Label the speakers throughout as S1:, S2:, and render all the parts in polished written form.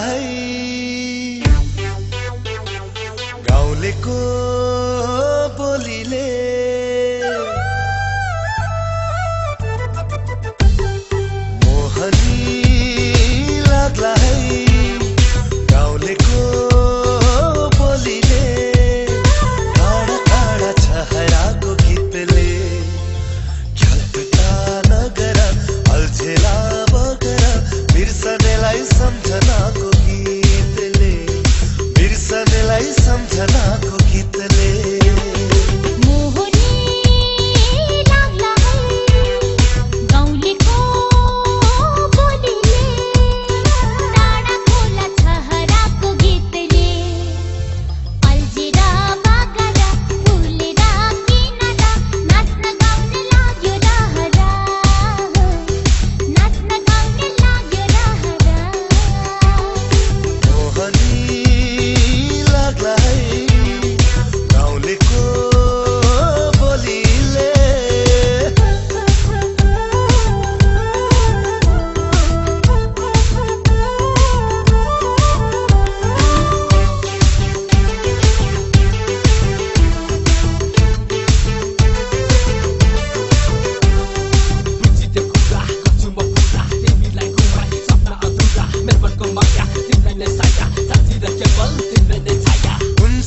S1: है गाउँलेको बोलीले मोहनी लाग्ला है गाउँलेको बोलीले टाढा टाढा छहराको गीतले ख्यालता नगर अल्झेला बगर बिर्सनेलाई सम्झनाको गीतले बिर्सनेलाई सम्झनाको गीतले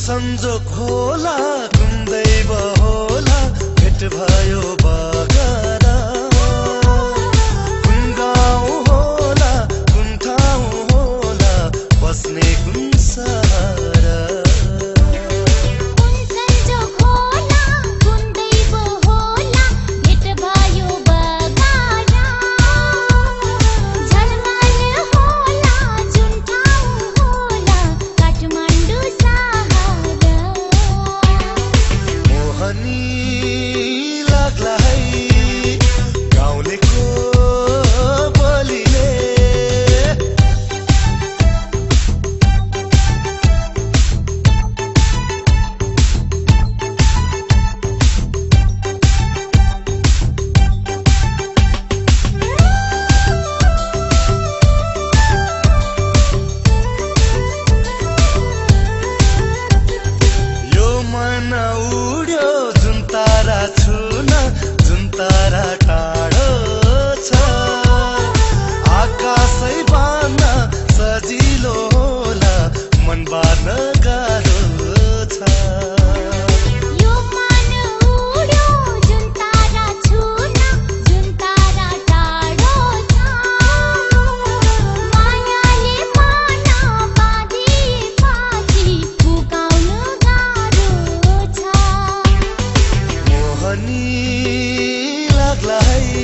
S1: संजोग होला कुन दैव होला भेट भयो बगरा कुन गाउँ होला कुन ठाउँ होला बस्ने कुन सहारा लाग्ला है गाउँलेको बोलीले यो मन उड्यो जुन तारा छुन जुन तारा टाढो छ आकाशै बार्न सजिलो होला मन बार्न गाह्रो छ
S2: यो मन उड्यो जुन तारा छुन जुन तारा टाढो छ मायाले मन बाँधी बाँधी फुकाउन गाह्रो छ
S1: मोहनी लाग्ला है